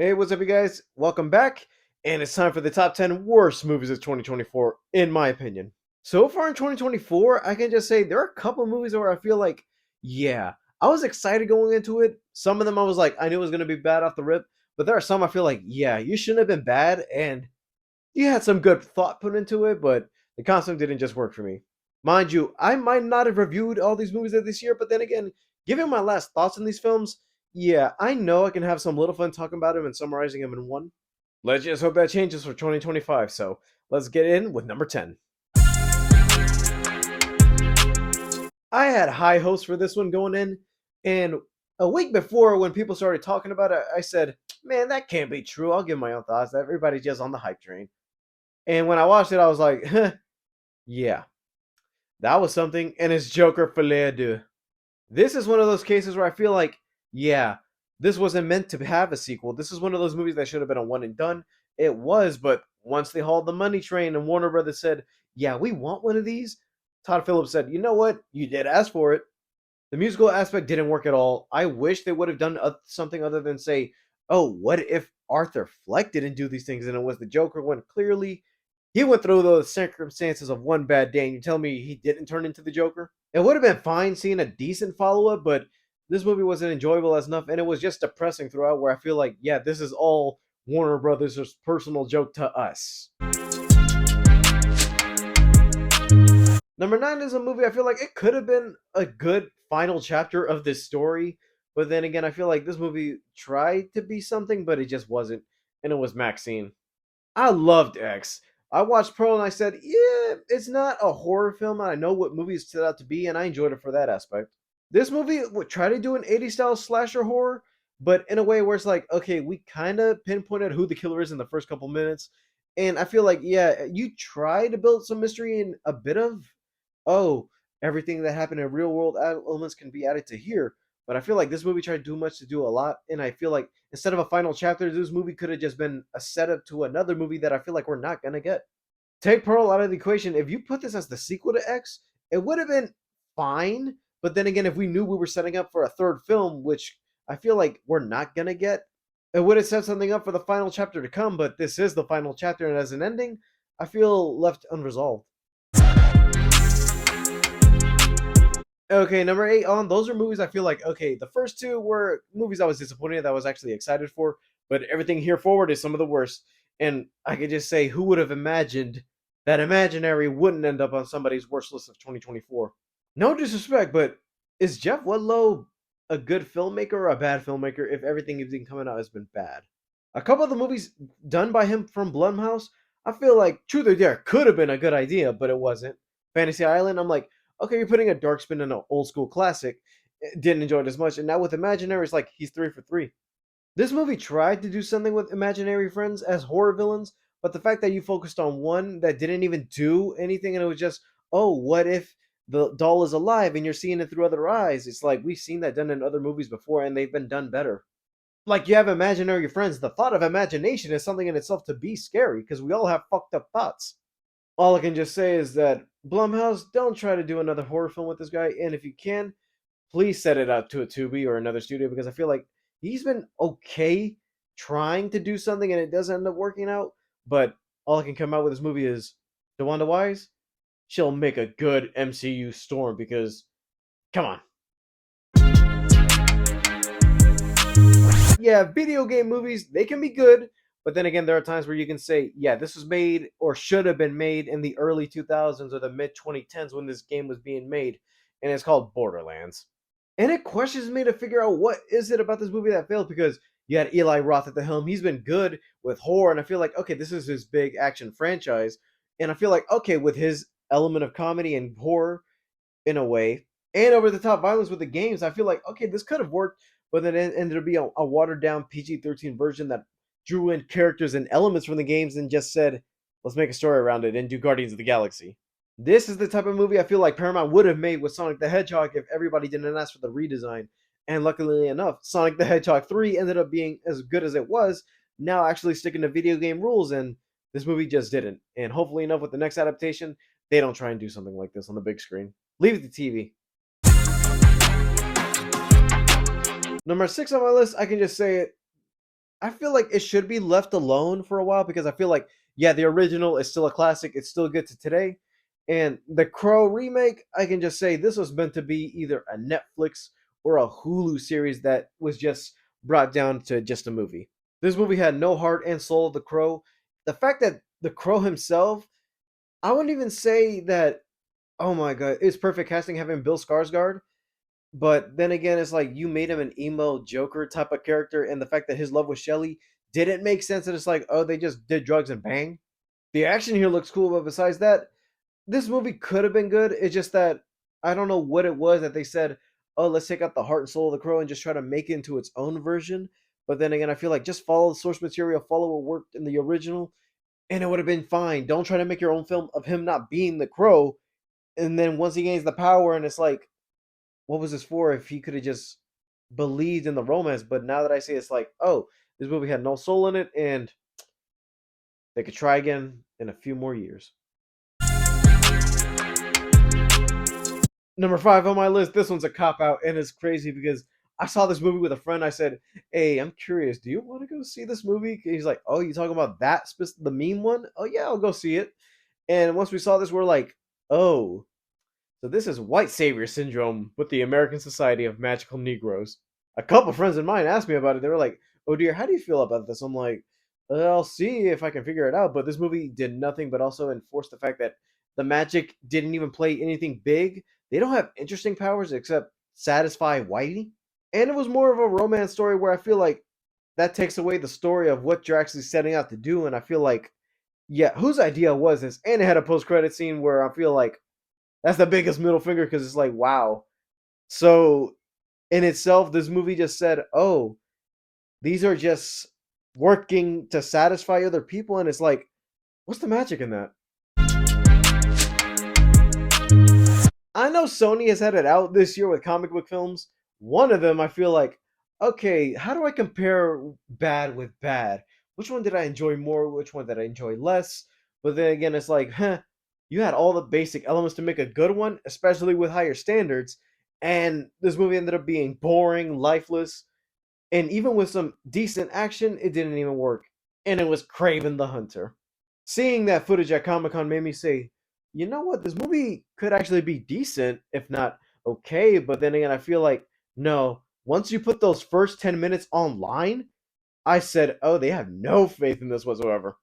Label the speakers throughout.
Speaker 1: Hey, what's up, you guys? Welcome back, and it's time for the top 10 worst movies of 2024, in my opinion. So far in 2024, I can just say there are a couple movies where I feel like, yeah, I was excited going into it. Some of them I was like, I knew it was going to be bad off the rip, but there are some I feel like, yeah, you shouldn't have been bad, and you had some good thought put into it, but the concept didn't just work for me. Mind you, I might not have reviewed all these movies of this year, but then again, given my last thoughts on these films, yeah, I know I can have some little fun talking about them and summarizing them in one. Let's just hope that changes for 2025. So let's get in with number 10. I had high hopes for this one going in, and a week before when people started talking about it, I said, man, that can't be true. I'll give my own thoughts. Everybody's just on the hype train. And when I watched it, I was like, yeah, that was something. And it's Joker Filet Deux. This is one of those cases where I feel like, yeah, this wasn't meant to have a sequel. This is one of those movies that should have been a one and done. It was, but once they hauled the money train and Warner Brothers said, yeah, we want one of these, Todd Phillips said, you know what? You did ask for it. The musical aspect didn't work at all. I wish they would have done something other than say, oh, what if Arthur Fleck didn't do these things and it was the Joker when clearly he went through those circumstances of one bad day and you tell me he didn't turn into the Joker? It would have been fine seeing a decent follow up, but this movie wasn't enjoyable as enough and it was just depressing throughout where I feel like, yeah, this is all Warner Brothers' personal joke to us. Number 9 is a movie I feel like it could have been a good final chapter of this story, but then again, I feel like this movie tried to be something, but it just wasn't, and it was Maxine. I loved X. I watched Pearl and I said, yeah, it's not a horror film. And I know what movies set out to be, and I enjoyed it for that aspect. This movie would try to do an 80s style slasher horror, but in a way where it's like, okay, we kind of pinpointed who the killer is in the first couple minutes. And I feel like, yeah, you try to build some mystery and a bit of, oh, everything that happened in real world elements can be added to here. But I feel like this movie tried to do much to do a lot. And I feel like instead of a final chapter, this movie could have just been a setup to another movie that I feel like we're not going to get. Take Pearl out of the equation. If you put this as the sequel to X, it would have been fine. But then again, if we knew we were setting up for a third film, which I feel like we're not going to get, it would have set something up for the final chapter to come. But this is the final chapter. And as an ending, I feel left unresolved. Okay, number 8 on. Those are movies I feel like, okay, the first two were movies I was disappointed in that I was actually excited for, but everything here forward is some of the worst. And I could just say, who would have imagined that Imaginary wouldn't end up on somebody's worst list of 2024? No disrespect, but is Jeff Ludlow a good filmmaker or a bad filmmaker if everything he's been coming out has been bad? A couple of the movies done by him from Blumhouse, I feel like Truth or Dare could have been a good idea, but it wasn't. Fantasy Island, I'm like, okay, you're putting a dark spin on an old school classic. Didn't enjoy it as much. And now with Imaginary, it's like he's 3 for 3. This movie tried to do something with imaginary friends as horror villains, but the fact that you focused on one that didn't even do anything and it was just, oh, what if the doll is alive and you're seeing it through other eyes? It's like we've seen that done in other movies before and they've been done better. Like you have imaginary friends. The thought of imagination is something in itself to be scary because we all have fucked up thoughts. All I can just say is that Blumhouse, don't try to do another horror film with this guy, and if you can, please set it out to a Tubi or another studio because I feel like he's been okay trying to do something and it doesn't end up working out. But all I can come out with this movie is DeWanda Wise. She'll make a good MCU storm because, come on. Yeah, video game movies, they can be good, but then again, there are times where you can say, yeah, this was made or should have been made in the early 2000s or the mid 2010s when this game was being made, and it's called Borderlands. And it questions me to figure out what is it about this movie that failed because you had Eli Roth at the helm. He's been good with horror, and I feel like, okay, this is his big action franchise, and I feel like, okay, with his element of comedy and horror in a way, and over the top violence with the games, I feel like, okay, this could have worked, but then it ended up being a watered down PG-13 version that drew in characters and elements from the games and just said, let's make a story around it and do Guardians of the Galaxy. This is the type of movie I feel like Paramount would have made with Sonic the Hedgehog if everybody didn't ask for the redesign. And luckily enough, Sonic the Hedgehog 3 ended up being as good as it was, now actually sticking to video game rules, and this movie just didn't. And hopefully enough with the next adaptation, they don't try and do something like this on the big screen. Leave it to TV. Number 6 on my list, I can just say it. I feel like it should be left alone for a while because I feel like, yeah, the original is still a classic. It's still good to today. And the Crow remake, I can just say this was meant to be either a Netflix or a Hulu series that was just brought down to just a movie. This movie had no heart and soul of the Crow. The fact that the Crow himself, I wouldn't even say that, oh my god, it's perfect casting having Bill Skarsgård. But then again, it's like you made him an emo Joker type of character, and the fact that his love with Shelly didn't make sense. And it's like, oh, they just did drugs and bang. The action here looks cool, but besides that, this movie could have been good. It's just that I don't know what it was that they said, oh, let's take out the heart and soul of the Crow and just try to make it into its own version. But then again, I feel like just follow the source material, follow what worked in the original, and it would have been fine. Don't try to make your own film of him not being the Crow. And then once he gains the power, and it's like, what was this for if he could have just believed in the romance? But now that I see it, it's like, oh, this movie had no soul in it, and they could try again in a few more years. Number five on my list. This one's a cop out, and it's crazy because I saw this movie with a friend. I said, "Hey, I'm curious. Do you want to go see this movie?" He's like, "Oh, you talking about that the meme one? Oh yeah, I'll go see it." And once we saw this, we're like, "Oh, so this is white savior syndrome with the American Society of Magical Negroes." A couple friends of mine asked me about it. They were like, "Oh dear, how do you feel about this?" I'm like, I'll see if I can figure it out." But this movie did nothing but also enforce the fact that the magic didn't even play anything big. They don't have interesting powers except satisfy Whitey. And it was more of a romance story where I feel like that takes away the story of what you're actually setting out to do. And I feel like, yeah, whose idea was this? And it had a post credit scene where I feel like that's the biggest middle finger because it's like, wow. So in itself, this movie just said, oh, these are just working to satisfy other people. And it's like, what's the magic in that? I know Sony has had it out this year with comic book films. One of them, I feel like, okay, how do I compare bad with bad? Which one did I enjoy more? Which one did I enjoy less? But then again, it's like, you had all the basic elements to make a good one, especially with higher standards. And this movie ended up being boring, lifeless, and even with some decent action, it didn't even work. And it was Craven the Hunter. Seeing that footage at Comic Con made me say, you know what, this movie could actually be decent, if not okay. But then again, I feel like, no, once you put those first 10 minutes online, I said, oh, they have no faith in this whatsoever.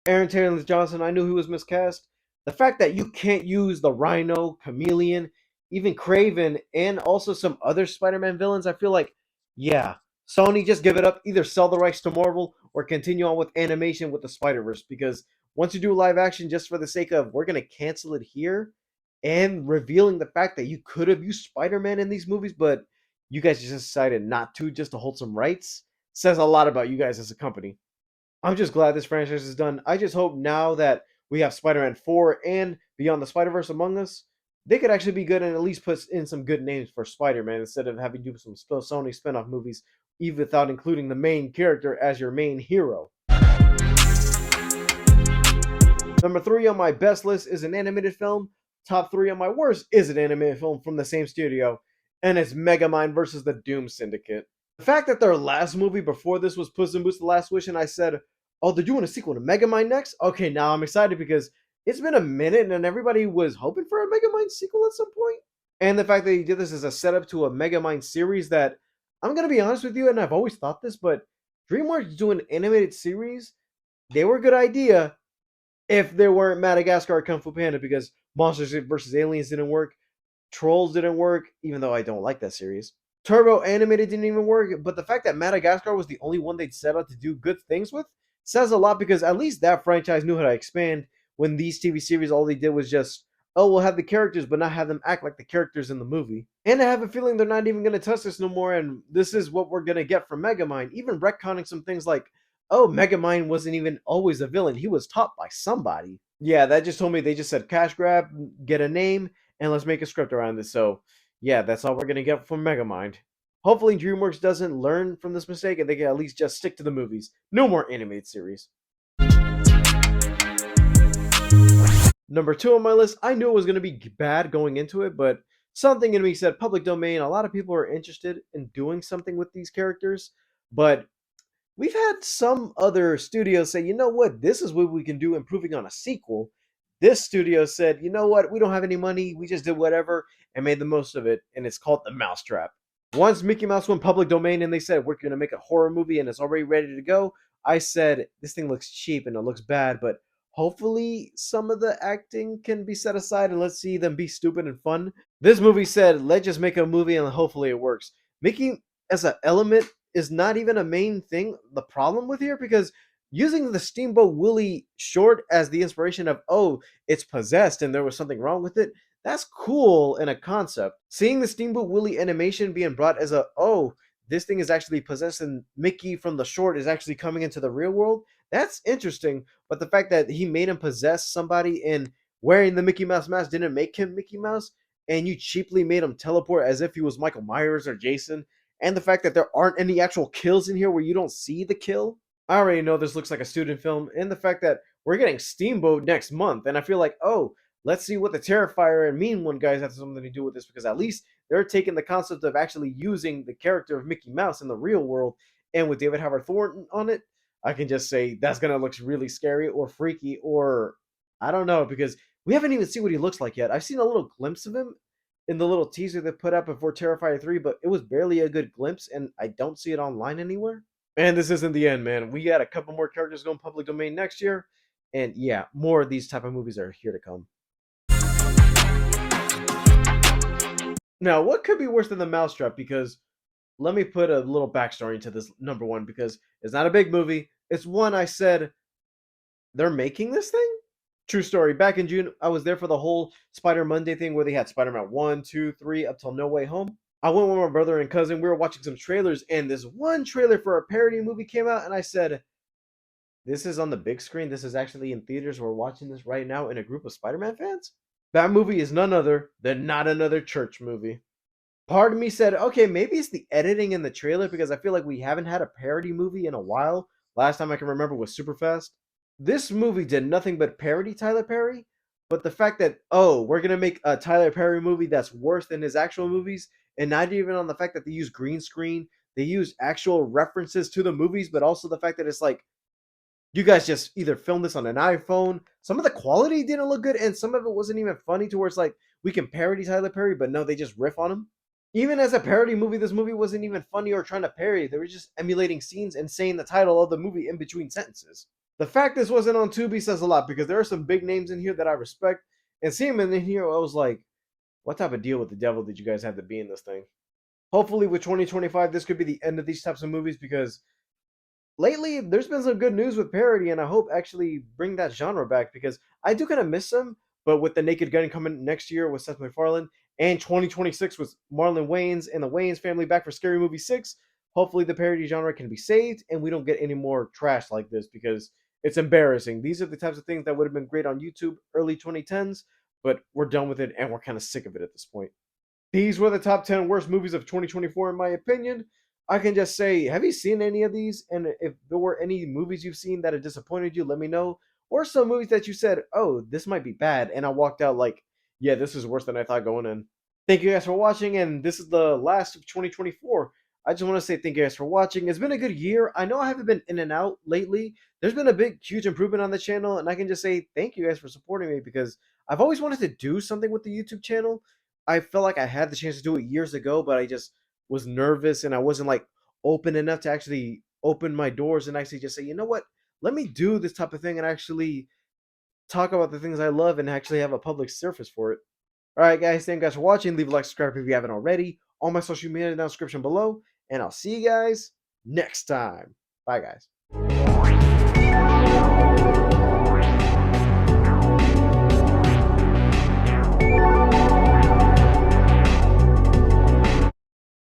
Speaker 1: Aaron Taylor Johnson, I knew he was miscast. The fact that you can't use the Rhino, Chameleon, even Craven, and also some other Spider-Man villains, I feel like, yeah, Sony just give it up. Either sell the rights to Marvel or continue on with animation with the Spider-Verse. Because once you do live action just for the sake of we're gonna cancel it here, and revealing the fact that you could have used Spider-Man in these movies, but you guys just decided not to just to hold some rights, says a lot about you guys as a company. I'm just glad this franchise is done. I just hope now that we have Spider-Man 4 and Beyond the Spider-Verse Among Us, they could actually be good and at least put in some good names for Spider-Man instead of having to do some Sony spin-off movies, even without including the main character as your main hero. Number 3 on my best list is an animated film. Top 3 on my worst is an animated film from the same studio, and it's Megamind versus the Doom Syndicate. The fact that their last movie before this was Puss in Boots: The Last Wish, and I said, "Oh, they're doing a sequel to Megamind next." Okay, now I'm excited because it's been a minute, and everybody was hoping for a Megamind sequel at some point. And the fact that he did this as a setup to a Megamind series that I'm gonna be honest with you, and I've always thought this, but DreamWorks doing an animated series, they were a good idea if there weren't Madagascar or Kung Fu Panda because Monsters vs. Aliens didn't work. Trolls didn't work, even though I don't like that series. Turbo Animated didn't even work, but the fact that Madagascar was the only one they'd set out to do good things with says a lot because at least that franchise knew how to expand when these TV series all they did was just, oh, we'll have the characters but not have them act like the characters in the movie. And I have a feeling they're not even going to touch this no more, and this is what we're going to get from Megamind, even retconning some things like, oh, Megamind wasn't even always a villain. He was taught by somebody. Yeah, that just told me they just said cash grab, get a name, and let's make a script around this. So, yeah, that's all we're going to get from Megamind. Hopefully, DreamWorks doesn't learn from this mistake and they can at least just stick to the movies. No more animated series. Number 2 on my list, I knew it was going to be bad going into it, but something in me said public domain. A lot of people are interested in doing something with these characters, but We've had some other studios say, you know what, this is what we can do improving on a sequel. This studio said, you know what, we don't have any money, we just did whatever and made the most of it, and it's called the Mouse Trap. Once Mickey Mouse went public domain and they said, we're going to make a horror movie and it's already ready to go, I said, this thing looks cheap and it looks bad, but hopefully some of the acting can be set aside and let's see them be stupid and fun. This movie said, let's just make a movie and hopefully it works. Mickey as an element is not even a main thing, the problem with here, because using the Steamboat Willie short as the inspiration of, oh, it's possessed and there was something wrong with it, that's cool in a concept. Seeing the Steamboat Willie animation being brought as a, oh, this thing is actually possessed and Mickey from the short is actually coming into the real world, that's interesting. But the fact that he made him possess somebody and wearing the Mickey Mouse mask didn't make him Mickey Mouse, and you cheaply made him teleport as if he was Michael Myers or Jason, and the fact that there aren't any actual kills in here where you don't see the kill. I already know this looks like a student film, and the fact that we're getting Steamboat next month, and I feel like, oh, let's see what the Terrifier and Mean One guys have something to do with this, because at least they're taking the concept of actually using the character of Mickey Mouse in the real world, and with David Howard Thornton on it, I can just say that's gonna look really scary or freaky, or I don't know, because we haven't even seen what he looks like yet. I've seen a little glimpse of him in the little teaser they put up before Terrifier 3, but it was barely a good glimpse, and I don't see it online anywhere. And this isn't the end, man. We got a couple more characters going public domain next year, and yeah, more of these type of movies are here to come. Now, what could be worse than the Mousetrap? Because let me put a little backstory into this number one, because it's not a big movie. It's one I said, they're making this thing? True story. Back in June, I was there for the whole Spider Monday thing where they had Spider Man 1, 2, 3, up till No Way Home. I went with my brother and cousin. We were watching some trailers, and this one trailer for a parody movie came out, and I said, this is on the big screen. This is actually in theaters. We're watching this right now in a group of Spider Man fans. That movie is none other than Not Another Church Movie. Part of me said, okay, maybe it's the editing in the trailer because I feel like we haven't had a parody movie in a while. Last time I can remember was Superfast. This movie did nothing but parody Tyler Perry, but the fact that, oh, we're gonna make a Tyler Perry movie that's worse than his actual movies, and not even on the fact that they use green screen, they use actual references to the movies, but also the fact that it's like you guys just either filmed this on an iPhone. Some of the quality didn't look good, and some of it wasn't even funny to where it's like we can parody Tyler Perry, but no, they just riff on him. Even as a parody movie, this movie wasn't even funny or trying to parody. They were just emulating scenes and saying the title of the movie in between sentences. The fact this wasn't on Tubi says a lot because there are some big names in here that I respect. And seeing them in here, I was like, what type of deal with the devil did you guys have to be in this thing? Hopefully, with 2025, this could be the end of these types of movies because lately there's been some good news with parody, and I hope actually bring that genre back because I do kind of miss them. But with the Naked Gun coming next year with Seth MacFarlane and 2026 with Marlon Wayans and the Wayans family back for Scary Movie 6, hopefully the parody genre can be saved and we don't get any more trash like this because it's embarrassing. These are the types of things that would have been great on YouTube early 2010s, but we're done with it and we're kind of sick of it at this point. These were the top 10 worst movies of 2024, in my opinion. I can just say, have you seen any of these? And if there were any movies you've seen that have disappointed you, let me know. Or some movies that you said, oh, this might be bad. And I walked out like, yeah, this is worse than I thought going in. Thank you guys for watching. And this is the last of 2024. I just want to say thank you guys for watching. It's been a good year. I know I haven't been in and out lately. There's been a big, huge improvement on the channel. And I can just say thank you guys for supporting me because I've always wanted to do something with the YouTube channel. I felt like I had the chance to do it years ago, but I just was nervous and I wasn't like open enough to actually open my doors and actually just say, you know what, let me do this type of thing and actually talk about the things I love and actually have a public surface for it. All right, guys, thank you guys for watching. Leave a like, subscribe if you haven't already. All my social media in the description below, and I'll see you guys next time. Bye, guys.